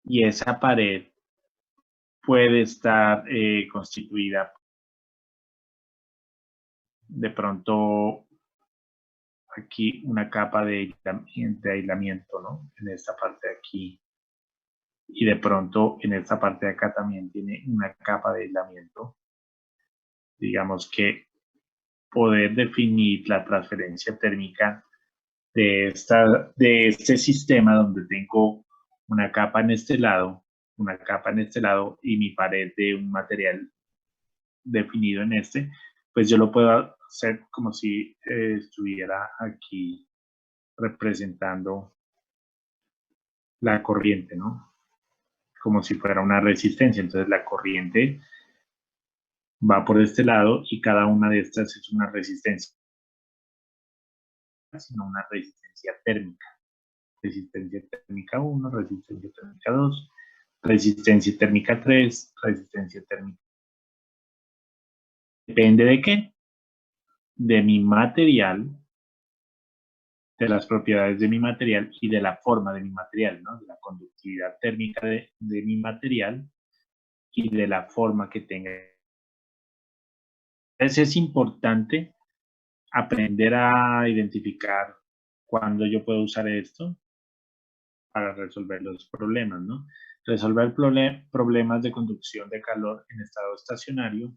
y esa pared puede estar constituida de pronto aquí una capa de aislamiento, ¿no? En esta parte de aquí. Y de pronto en esta parte de acá también tiene una capa de aislamiento. Digamos que poder definir la transferencia térmica de este sistema donde tengo una capa en este lado, una capa en este lado y mi pared de un material definido en este, pues yo lo puedo hacer como si estuviera aquí representando la corriente, ¿no? Como si fuera una resistencia. Entonces la corriente va por este lado y cada una de estas es una resistencia, sino una resistencia térmica. Resistencia térmica 1, resistencia térmica 2, resistencia térmica 3, resistencia térmica. ¿Depende de qué? De mi material, de las propiedades de mi material y de la forma de mi material, ¿no? De la conductividad térmica de mi material y de la forma que tenga. Entonces es importante aprender a identificar cuándo yo puedo usar esto para resolver los problemas, ¿no? Resolver problemas de conducción de calor en estado estacionario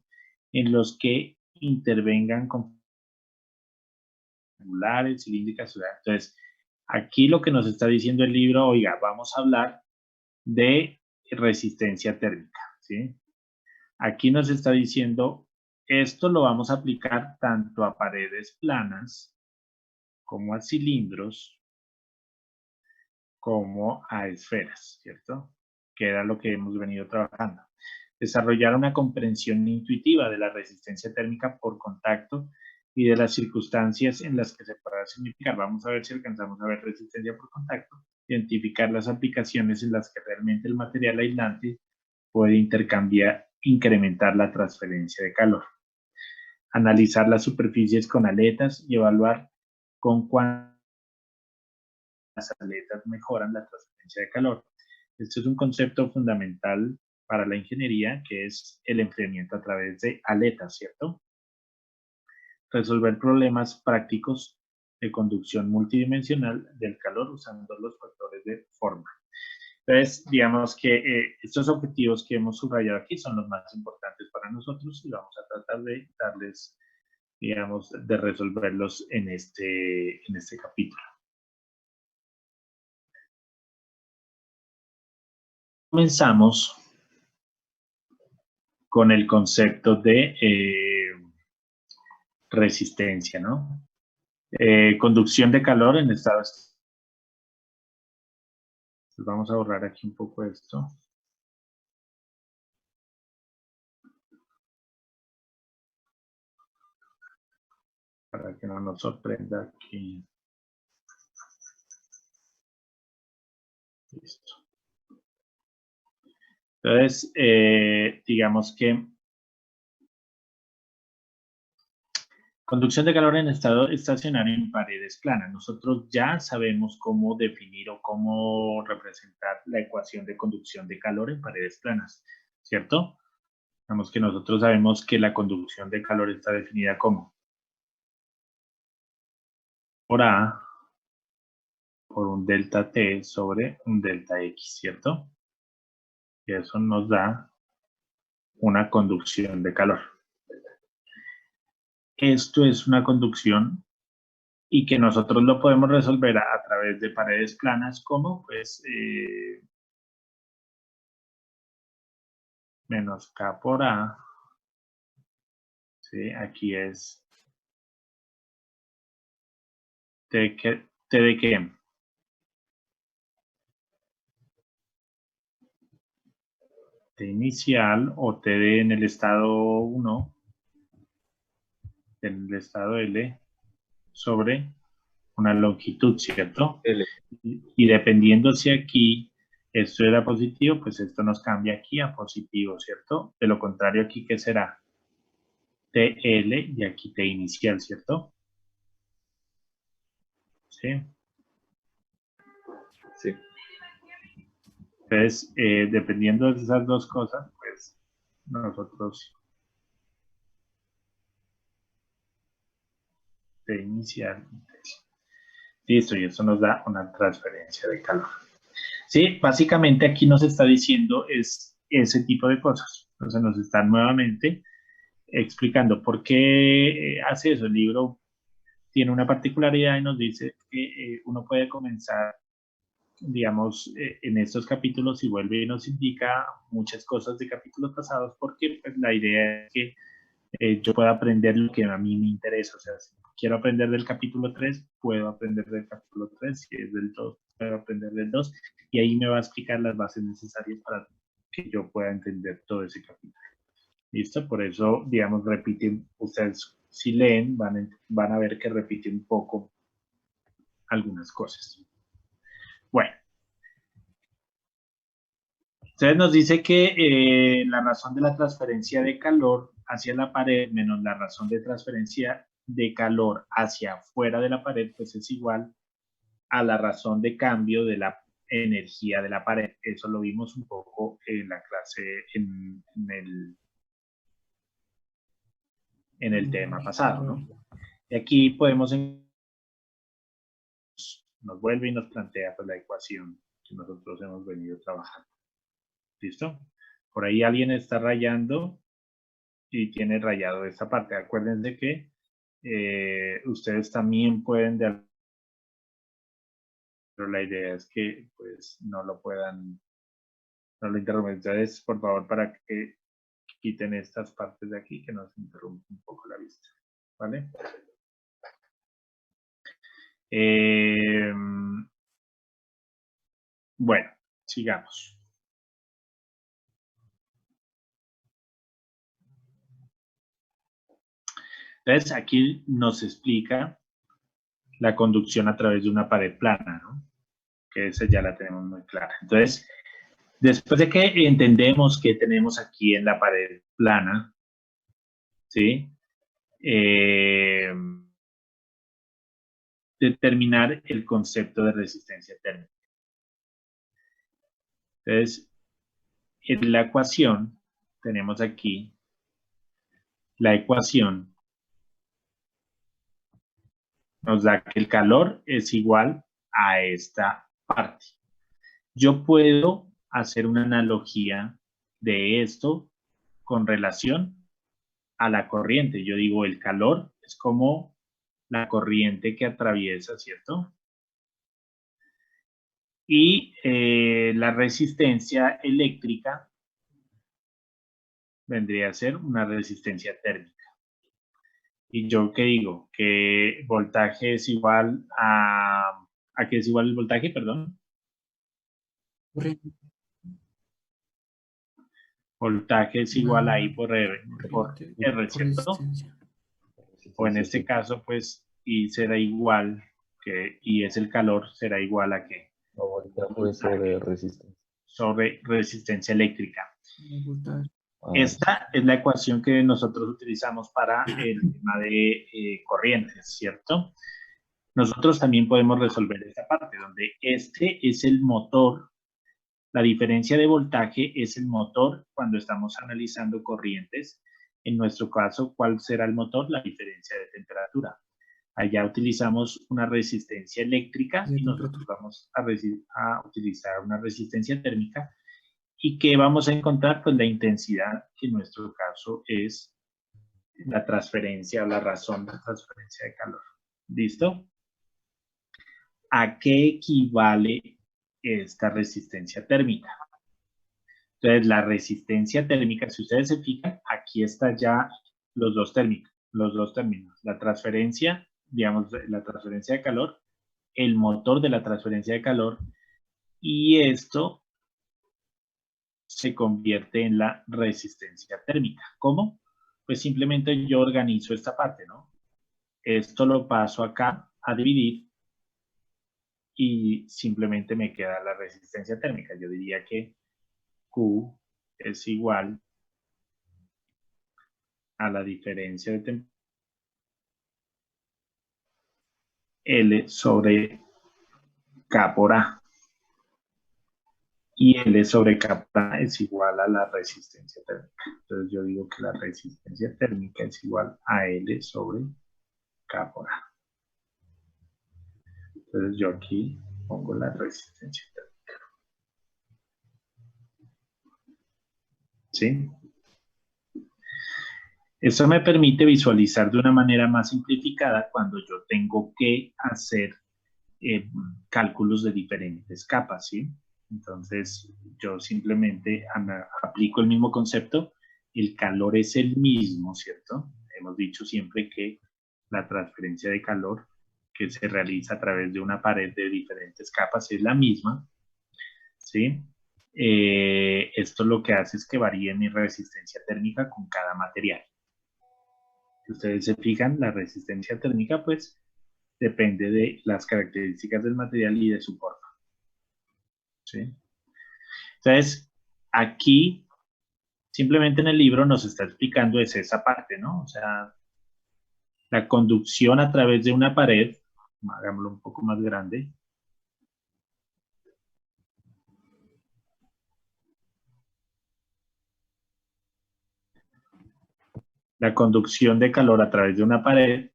en los que intervengan con angulares, cilíndricas. Entonces, aquí lo que nos está diciendo el libro, oiga, vamos a hablar de resistencia térmica, ¿sí? Aquí nos está diciendo, esto lo vamos a aplicar tanto a paredes planas como a cilindros, como a esferas, ¿cierto? Que era lo que hemos venido trabajando. Desarrollar una comprensión intuitiva de la resistencia térmica por contacto y de las circunstancias en las que se pueda significar. Vamos a ver si alcanzamos a ver resistencia por contacto. Identificar las aplicaciones en las que realmente el material aislante puede incrementar la transferencia de calor. Analizar las superficies con aletas y evaluar con cuántas las aletas mejoran la transferencia de calor. Este es un concepto fundamental para la ingeniería, que es el enfriamiento a través de aletas, ¿cierto? Resolver problemas prácticos de conducción multidimensional del calor usando los factores de forma. Entonces, digamos que estos objetivos que hemos subrayado aquí son los más importantes para nosotros y vamos a tratar de darles, digamos, de resolverlos en este capítulo. Comenzamos con el concepto de resistencia, ¿no? Conducción de calor en estado. Vamos a borrar aquí un poco esto. Para que no nos sorprenda aquí. Listo. Entonces, digamos que conducción de calor en estado estacionario en paredes planas. Nosotros ya sabemos cómo definir o cómo representar la ecuación de conducción de calor en paredes planas, ¿cierto? Digamos que nosotros sabemos que la conducción de calor está definida como por A por un delta T sobre un delta X, ¿cierto? Y eso nos da una conducción de calor. Esto es una conducción y que nosotros lo podemos resolver a través de paredes planas como pues menos K por A, ¿sí? Aquí es T de qué, T inicial o T de en el estado 1, en el estado L, sobre una longitud, ¿cierto? L. Y dependiendo si aquí esto era positivo, pues esto nos cambia aquí a positivo, ¿cierto? De lo contrario, aquí, ¿qué será? TL y aquí T inicial, ¿cierto? ¿Sí? Sí. Entonces, dependiendo de esas dos cosas, pues nosotros de iniciar. Listo, y eso nos da una transferencia de calor. Sí, básicamente aquí nos está diciendo es ese tipo de cosas. Entonces nos está nuevamente explicando por qué hace eso. El libro tiene una particularidad y nos dice que uno puede comenzar, digamos, en estos capítulos y vuelve y nos indica muchas cosas de capítulos pasados porque pues, la idea es que yo pueda aprender lo que a mí me interesa. O sea, si quiero aprender del capítulo 3, puedo aprender del capítulo 3. Si es del 2, puedo aprender del 2. Y ahí me va a explicar las bases necesarias para que yo pueda entender todo ese capítulo. ¿Listo? Por eso, digamos, repiten, ustedes si leen van a ver que repite un poco algunas cosas. Bueno. Entonces nos dice que la razón de la transferencia de calor hacia la pared menos la razón de transferencia de calor hacia afuera de la pared, pues es igual a la razón de cambio de la energía de la pared. Eso lo vimos un poco en la clase, en el tema pasado, ¿no? Y aquí podemos, nos vuelve y nos plantea pues, la ecuación que nosotros hemos venido trabajando. ¿Listo? Por ahí alguien está rayando y tiene rayado esta parte. Acuérdense que ustedes también pueden, pero la idea es que pues no lo puedan, no lo interrumpen. Entonces, por favor, para que quiten estas partes de aquí que nos interrumpen un poco la vista. ¿Vale? Bueno, sigamos. Entonces, aquí nos explica la conducción a través de una pared plana, ¿no? Que esa ya la tenemos muy clara. Entonces, después de que entendemos que tenemos aquí en la pared plana, ¿sí? Determinar el concepto de resistencia térmica. Entonces, en la ecuación, tenemos aquí la ecuación, nos da que el calor es igual a esta parte. Yo puedo hacer una analogía de esto con relación a la corriente. Yo digo, el calor es como la corriente que atraviesa, ¿cierto? Y la resistencia eléctrica vendría a ser una resistencia térmica. ¿Y yo qué digo? Que voltaje es igual a... ¿A qué es igual el voltaje? Perdón. Voltaje es igual a I por R, ¿cierto? O en este caso, pues, I será igual que I es el calor, será igual a ¿qué? Sobre resistencia. Sobre resistencia eléctrica. Esta es la ecuación que nosotros utilizamos para el tema de corrientes, ¿cierto? Nosotros también podemos resolver esta parte, donde este es el motor, la diferencia de voltaje es el motor cuando estamos analizando corrientes. En nuestro caso, ¿cuál será el motor? La diferencia de temperatura. Allá utilizamos una resistencia eléctrica y nosotros vamos a utilizar una resistencia térmica. ¿Y qué vamos a encontrar? Pues la intensidad, que en nuestro caso es la transferencia o la razón de transferencia de calor. ¿Listo? ¿A qué equivale esta resistencia térmica? Entonces, la resistencia térmica, si ustedes se fijan, aquí está ya los dos términos. La transferencia, digamos, la transferencia de calor, el motor de la transferencia de calor, y esto se convierte en la resistencia térmica. ¿Cómo? Pues simplemente yo organizo esta parte, ¿no? Esto lo paso acá a dividir y simplemente me queda la resistencia térmica. Yo diría que Q es igual a la diferencia de temperatura L sobre K por A. y L sobre kappa es igual a la resistencia térmica. Entonces yo digo que la resistencia térmica es igual a L sobre K por A. Entonces yo aquí pongo la resistencia térmica. ¿Sí? Eso me permite visualizar de una manera más simplificada cuando yo tengo que hacer cálculos de diferentes capas, ¿sí? Entonces, yo simplemente aplico el mismo concepto, el calor es el mismo, ¿cierto? Hemos dicho siempre que la transferencia de calor que se realiza a través de una pared de diferentes capas es la misma, ¿sí? Esto lo que hace es que varíe mi resistencia térmica con cada material. Si ustedes se fijan, la resistencia térmica, pues, depende de las características del material y de su forma. ¿Sí? Entonces, aquí, simplemente en el libro nos está explicando es esa parte, ¿no? O sea, la conducción a través de una pared, hagámoslo un poco más grande. La conducción de calor a través de una pared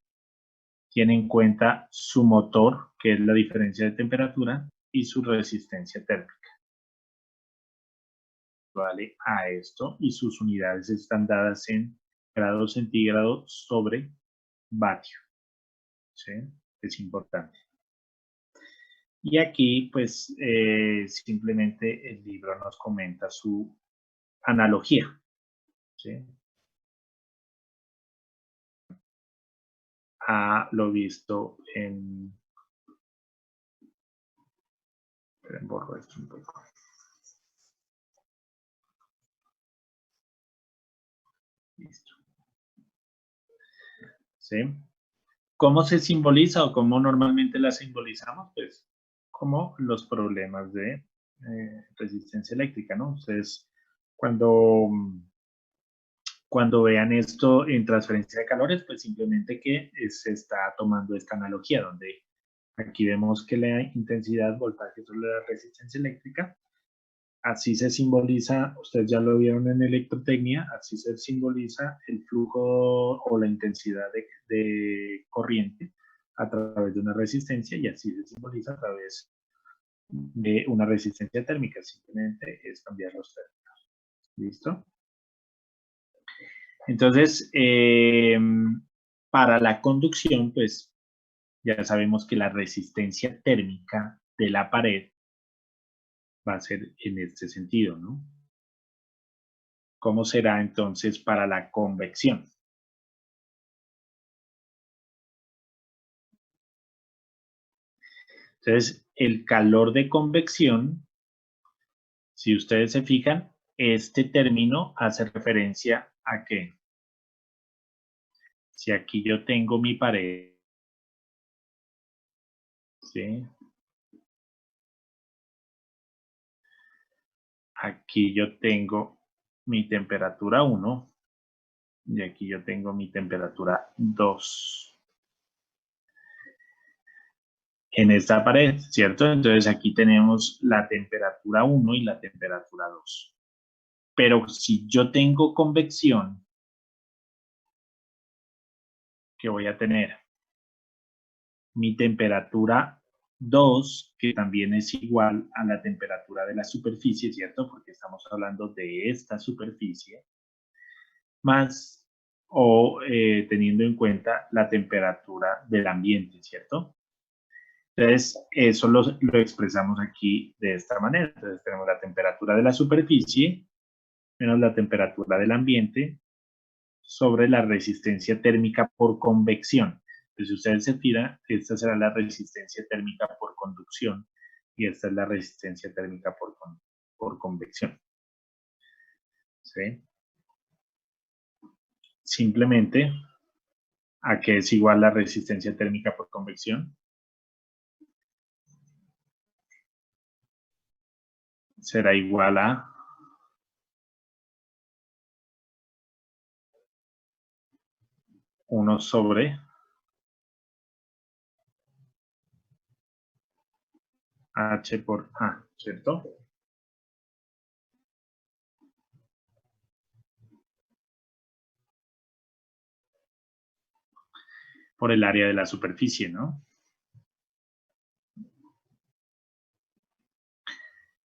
tiene en cuenta su motor, que es la diferencia de temperatura, y su resistencia térmica. Vale a esto, y sus unidades están dadas en grados centígrados sobre vatio. ¿Sí? Es importante. Y aquí, pues, simplemente el libro nos comenta su analogía. ¿Sí? A lo visto en... Esperen, borro esto un poco. Listo. ¿Sí? ¿Cómo se simboliza o cómo normalmente la simbolizamos? Pues como los problemas de resistencia eléctrica, ¿no? Ustedes cuando vean esto en transferencia de calores, pues simplemente que se está tomando esta analogía, donde aquí vemos que la intensidad, voltaje sobre la resistencia eléctrica, así se simboliza, ustedes ya lo vieron en electrotecnia, así se simboliza el flujo o la intensidad de corriente a través de una resistencia y así se simboliza a través de una resistencia térmica. Simplemente es cambiar los términos. ¿Listo? Entonces, para la conducción, pues ya sabemos que la resistencia térmica de la pared va a ser en este sentido, ¿no? ¿Cómo será entonces para la convección? Entonces, el calor de convección, si ustedes se fijan, este término hace referencia a que si aquí yo tengo mi pared, ¿sí? Aquí yo tengo mi temperatura 1 y aquí yo tengo mi temperatura 2. En esta pared, ¿cierto? Entonces aquí tenemos la temperatura 1 y la temperatura 2. Pero si yo tengo convección, ¿qué voy a tener? Mi temperatura 2, que también es igual a la temperatura de la superficie, ¿cierto? Porque estamos hablando de esta superficie, más o teniendo en cuenta la temperatura del ambiente, ¿cierto? Entonces, eso lo expresamos aquí de esta manera. Entonces, tenemos la temperatura de la superficie menos la temperatura del ambiente sobre la resistencia térmica por convección. Entonces, si ustedes se fijan, esta será la resistencia térmica por conducción y esta es la resistencia térmica por convección. ¿Sí? Simplemente, ¿a qué es igual la resistencia térmica por convección? Será igual a 1 sobre H por A, ¿cierto? por el área de la superficie, ¿no?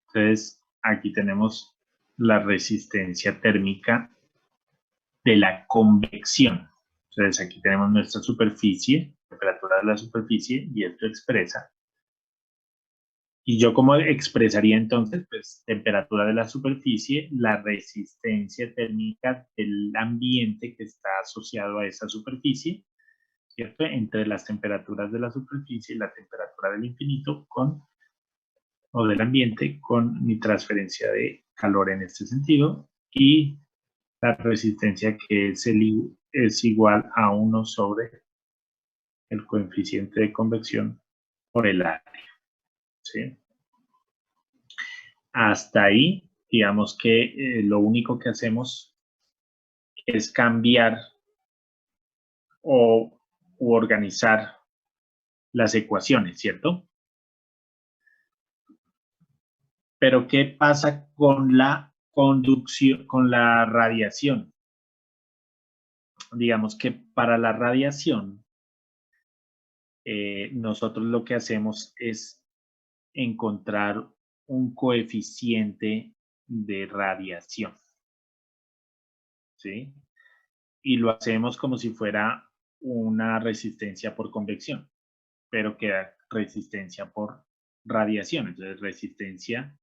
Entonces, aquí tenemos la resistencia térmica de la convección. Entonces, aquí tenemos nuestra superficie, temperatura de la superficie, y esto expresa. ¿Y yo cómo expresaría entonces? Pues temperatura de la superficie, la resistencia térmica del ambiente que está asociado a esa superficie, ¿cierto? Entre las temperaturas de la superficie y la temperatura del infinito o del ambiente con mi transferencia de calor en este sentido, y la resistencia que es igual a 1 sobre el coeficiente de convección por el área, ¿sí? Hasta ahí, digamos que lo único que hacemos es cambiar u organizar las ecuaciones, ¿cierto? Pero ¿qué pasa con la conducción, con la radiación? Digamos que para la radiación, nosotros lo que hacemos es encontrar un coeficiente de radiación, ¿sí? Y lo hacemos como si fuera una resistencia por convección, pero queda resistencia por radiación. Entonces, resistencia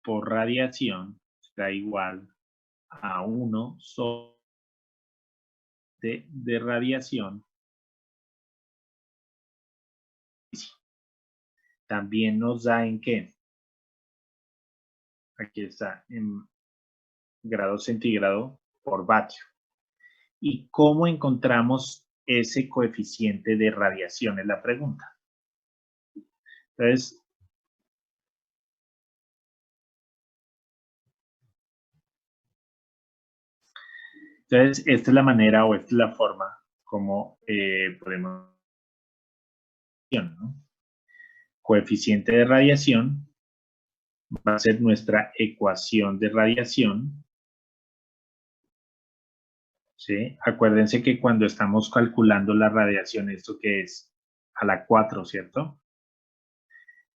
por radiación será igual a 1 sobre de radiación. También nos da en qué. Aquí está, en grados centígrados por vatio. ¿Y cómo encontramos ese coeficiente de radiación? Es la pregunta. Entonces, esta es la manera o esta es la forma como podemos, ¿no? Coeficiente de radiación va a ser nuestra ecuación de radiación, ¿sí? Acuérdense que cuando estamos calculando la radiación, ¿esto qué es? A la 4, ¿cierto?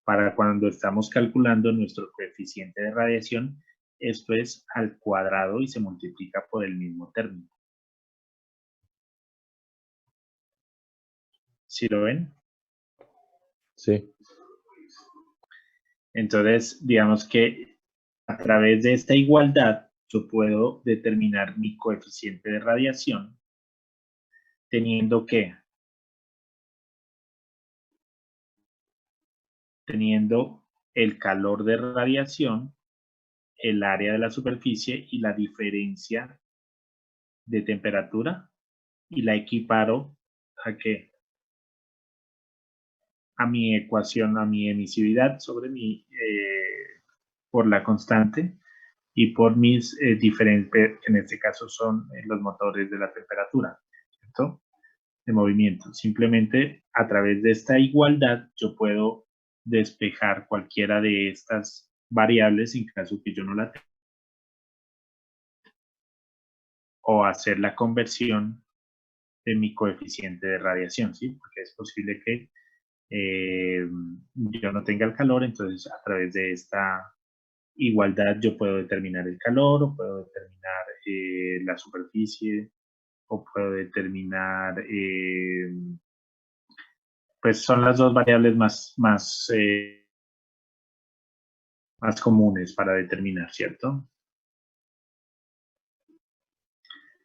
Para cuando estamos calculando nuestro coeficiente de radiación, esto es al cuadrado y se multiplica por el mismo término. ¿Sí lo ven? Sí. Entonces, digamos que a través de esta igualdad, yo puedo determinar mi coeficiente de radiación teniendo que, teniendo el calor de radiación, el área de la superficie y la diferencia de temperatura, y la equiparo a qué? A mi ecuación, a mi emisividad sobre por la constante y por mis diferentes, que en este caso son los motores de la temperatura, ¿cierto? De movimiento. Simplemente a través de esta igualdad yo puedo despejar cualquiera de estas variables en caso que yo no la tenga, o hacer la conversión de mi coeficiente de radiación, ¿sí? Porque es posible que yo no tenga el calor, entonces a través de esta igualdad yo puedo determinar el calor, o puedo determinar la superficie, o puedo determinar, pues son las dos variables más comunes para determinar, ¿cierto?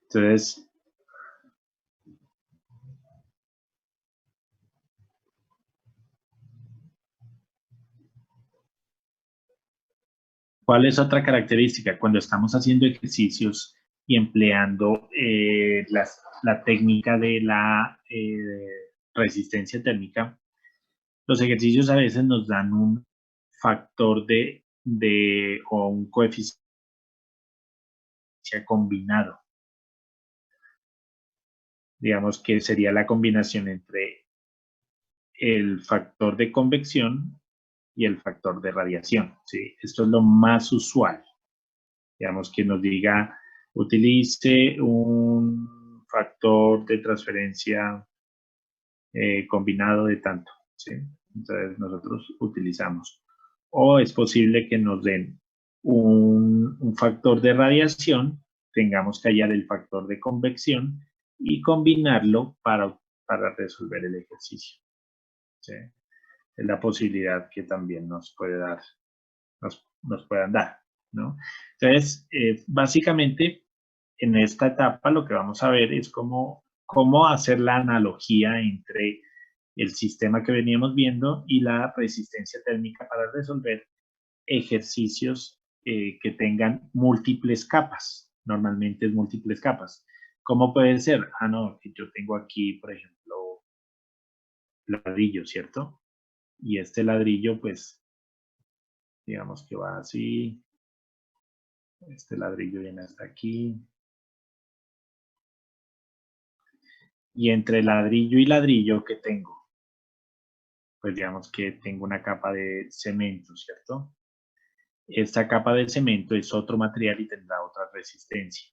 Entonces, ¿cuál es otra característica? Cuando estamos haciendo ejercicios y empleando la técnica de la resistencia térmica, los ejercicios a veces nos dan un factor o un coeficiente combinado. Digamos que sería la combinación entre el factor de convección y el factor de radiación, ¿sí? Esto es lo más usual. Digamos que nos diga, utilice un factor de transferencia combinado de tanto, ¿sí? Entonces nosotros utilizamos. O es posible que nos den un factor de radiación, tengamos que hallar el factor de convección y combinarlo para resolver el ejercicio, ¿sí? Es la posibilidad que también nos puedan dar, ¿no? Entonces, básicamente, en esta etapa lo que vamos a ver es cómo hacer la analogía entre el sistema que veníamos viendo y la resistencia térmica para resolver ejercicios que tengan múltiples capas. Normalmente es múltiples capas. ¿Cómo puede ser? Ah, no, yo tengo aquí, por ejemplo, ladrillo, ¿cierto? Y este ladrillo, pues, digamos que va así. Este ladrillo viene hasta aquí. Y entre ladrillo y ladrillo que tengo, pues digamos que tengo una capa de cemento, ¿cierto? Esta capa de cemento es otro material y tendrá otra resistencia.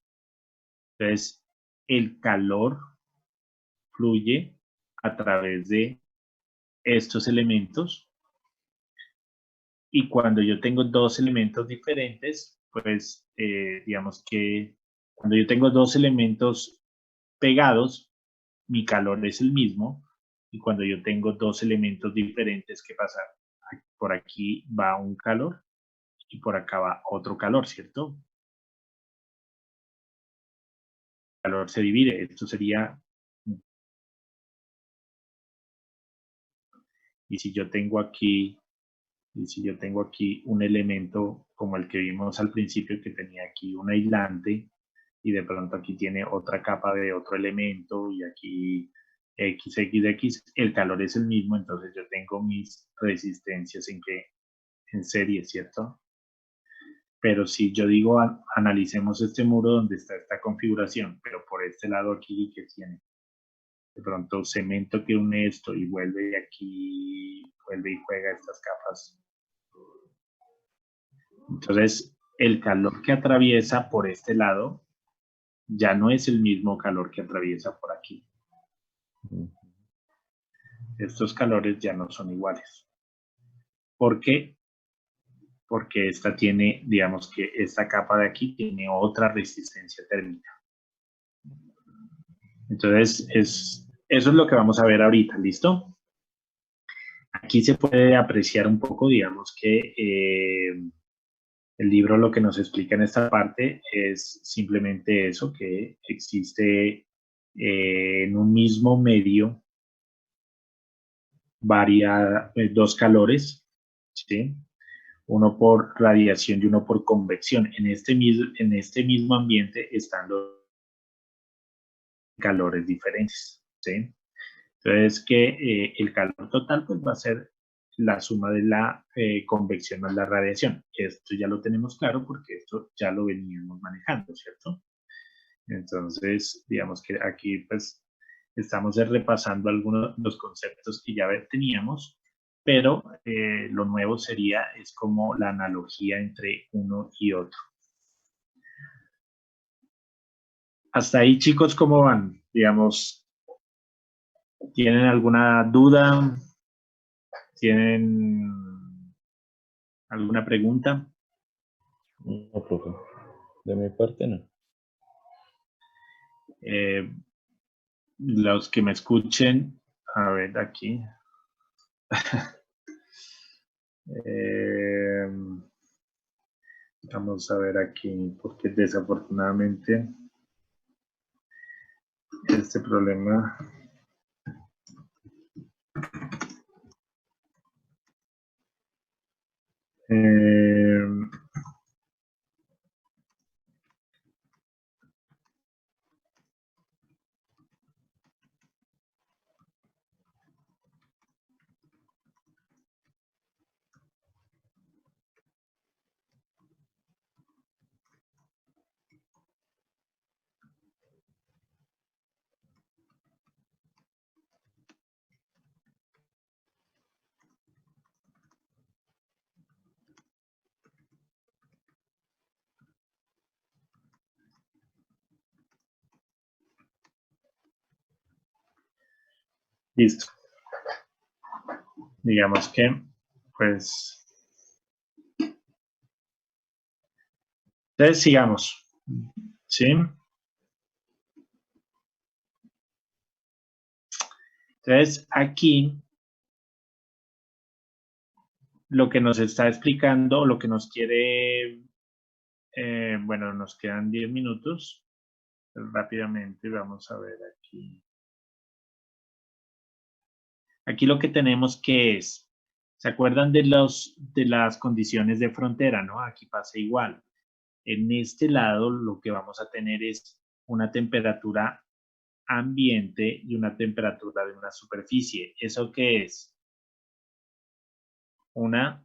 Entonces, el calor fluye a través de estos elementos y cuando yo tengo dos elementos diferentes, pues digamos que cuando yo tengo dos elementos pegados, mi calor es el mismo y cuando yo tengo dos elementos diferentes, ¿qué pasa? Por aquí va un calor y por acá va otro calor, ¿cierto? El calor se divide, esto sería, y si yo tengo aquí, un elemento como el que vimos al principio que tenía aquí un aislante y de pronto aquí tiene otra capa de otro elemento y aquí XXX, el calor es el mismo, entonces yo tengo mis resistencias en serie, ¿cierto? Pero si yo digo, analicemos este muro donde está esta configuración, pero por este lado aquí que tiene de pronto cemento que une esto y vuelve aquí, vuelve y juega estas capas. Entonces, el calor que atraviesa por este lado ya no es el mismo calor que atraviesa por aquí. Estos calores ya no son iguales. ¿Por qué? Porque esta tiene, digamos que esta capa de aquí tiene otra resistencia térmica. Entonces, eso es lo que vamos a ver ahorita, ¿listo? Aquí se puede apreciar un poco, digamos que el libro lo que nos explica en esta parte es simplemente eso, que existe en un mismo medio dos calores, ¿sí? Uno por radiación y uno por convección. En este mismo ambiente están los calores diferentes, ¿sí? Entonces, que el calor total pues, va a ser la suma de la convección más la radiación. Esto ya lo tenemos claro porque esto ya lo veníamos manejando, ¿cierto? Entonces, digamos que aquí pues estamos repasando algunos de los conceptos que ya teníamos, pero lo nuevo es como la analogía entre uno y otro. Hasta ahí, chicos, ¿cómo van? Digamos, ¿tienen alguna duda? ¿Tienen alguna pregunta? No, profe. De mi parte, no. Los que me escuchen, a ver aquí. Vamos a ver aquí, porque desafortunadamente este problema Listo. Digamos que, pues, entonces sigamos, ¿sí? Entonces, aquí lo que nos está explicando, lo que nos quiere, bueno, nos quedan 10 minutos. Rápidamente vamos a ver aquí. Aquí lo que tenemos que es, ¿se acuerdan de las condiciones de frontera, no? Aquí pasa igual. En este lado lo que vamos a tener es una temperatura ambiente y una temperatura de una superficie. ¿Eso qué es? Una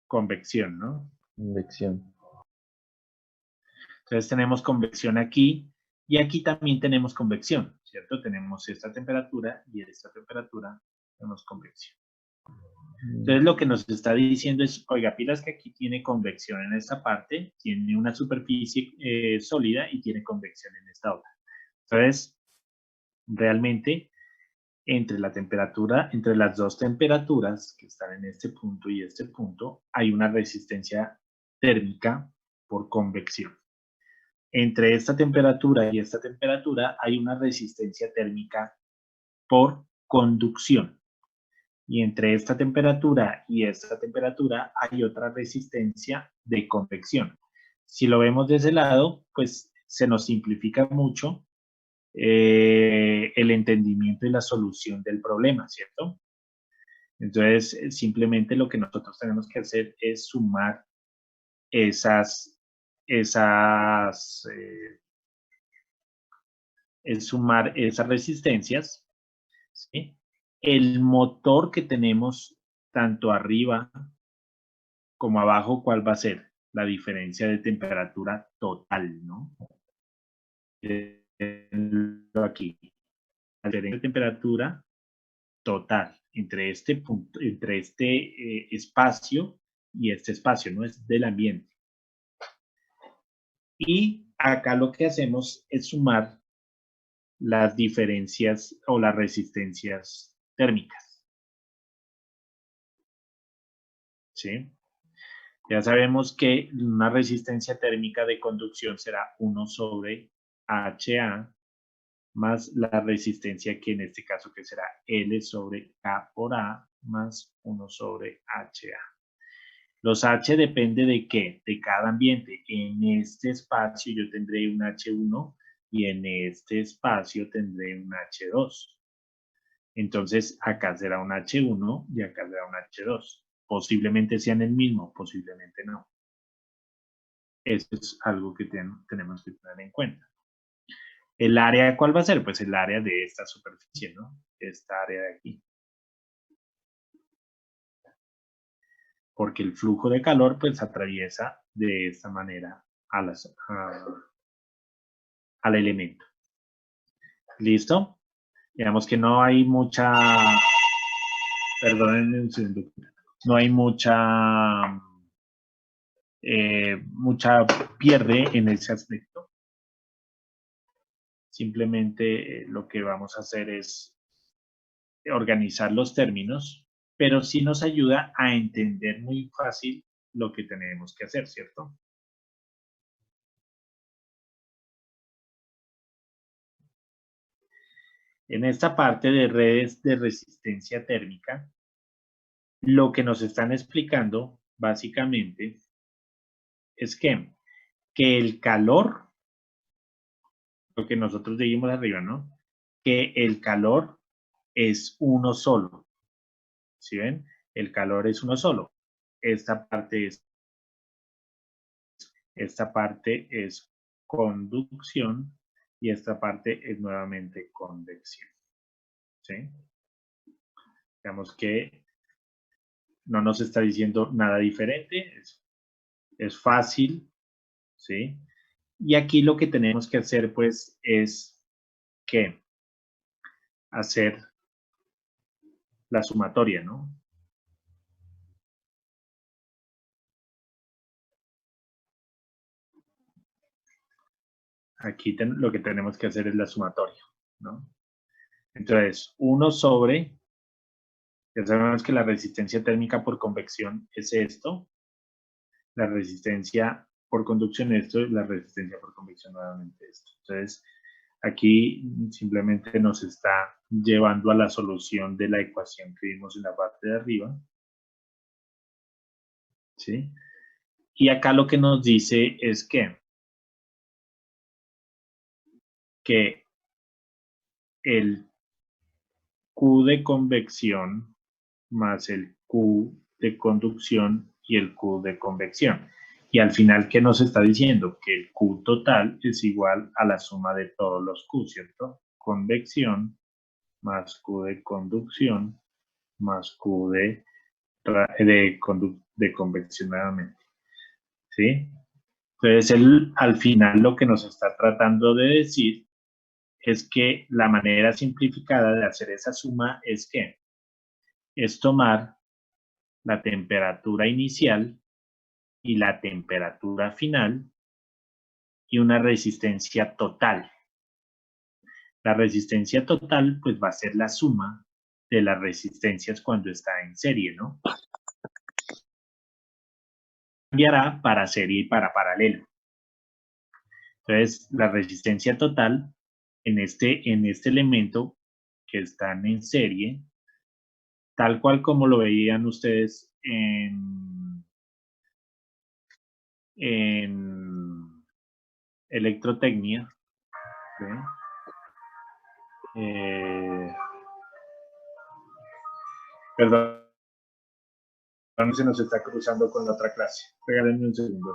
convección, ¿no? Convección. Entonces tenemos convección aquí y aquí también tenemos convección, ¿cierto? Tenemos esta temperatura y esta temperatura tenemos convección. Entonces lo que nos está diciendo es, oiga, pilas que aquí tiene convección en esta parte, tiene una superficie sólida y tiene convección en esta otra. Entonces, realmente, entre las dos temperaturas que están en este punto y este punto, hay una resistencia térmica por convección. Entre esta temperatura y esta temperatura hay una resistencia térmica por conducción. Y entre esta temperatura y esta temperatura hay otra resistencia de convección. Si lo vemos de ese lado, pues se nos simplifica mucho el entendimiento y la solución del problema, ¿cierto? Entonces, simplemente lo que nosotros tenemos que hacer es sumar esas, esas, sumar esas resistencias, ¿sí? El motor que tenemos tanto arriba como abajo, ¿cuál va a ser? La diferencia de temperatura total, ¿no? Aquí. La diferencia de temperatura total entre este punto, entre este espacio y este espacio, ¿no? Es del ambiente. Y acá lo que hacemos es sumar las diferencias o las resistencias térmicas. ¿Sí? Ya sabemos que una resistencia térmica de conducción será 1 sobre HA más la resistencia que en este caso que será L sobre K por A más 1 sobre HA. Los H depende de qué, de cada ambiente. En este espacio yo tendré un H1 y en este espacio tendré un H2. Entonces acá será un H1 y acá será un H2. Posiblemente sean el mismo, posiblemente no. Eso es algo que tenemos que tener en cuenta. ¿El área cuál va a ser? Pues el área de esta superficie, ¿no? Esta área de aquí. Porque el flujo de calor pues atraviesa de esta manera al elemento. ¿Listo? Digamos que no hay mucha, perdónenme un segundo, no hay mucha pierde en ese aspecto. Simplemente lo que vamos a hacer es organizar los términos, pero sí nos ayuda a entender muy fácil lo que tenemos que hacer, ¿cierto? En esta parte de redes de resistencia térmica, lo que nos están explicando básicamente es que el calor, lo que nosotros dijimos arriba, ¿no? Que el calor es uno solo. ¿Sí ven? El calor es uno solo. Esta parte es conducción y esta parte es nuevamente convección. ¿Sí? Digamos que no nos está diciendo nada diferente, es fácil, ¿sí? Y aquí lo que tenemos que hacer, pues, es que hacer la sumatoria, ¿no? aquí lo que tenemos que hacer es la sumatoria, ¿no? Entonces, 1 sobre, ya sabemos que la resistencia térmica por convección es esto, la resistencia por conducción esto, y la resistencia por convección nuevamente esto. Entonces, aquí simplemente nos está llevando a la solución de la ecuación que vimos en la parte de arriba, ¿sí? Y acá lo que nos dice es que el Q de convección más el Q de conducción y el Q de convección. Y al final, ¿qué nos está diciendo? Que el Q total es igual a la suma de todos los Q, ¿cierto? Convección más Q de conducción más Q de convección nuevamente. ¿Sí? Entonces, él al final lo que nos está tratando de decir es que la manera simplificada de hacer esa suma es que es tomar la temperatura inicial y la temperatura final y una resistencia total. La resistencia total pues va a ser la suma de las resistencias cuando está en serie, ¿no? Cambiará para serie y para paralelo. Entonces, la resistencia total en este elemento que están en serie, tal cual como lo veían ustedes en electrotecnia, ¿sí? Perdón, se nos está cruzando con la otra clase. Regálenme un segundo.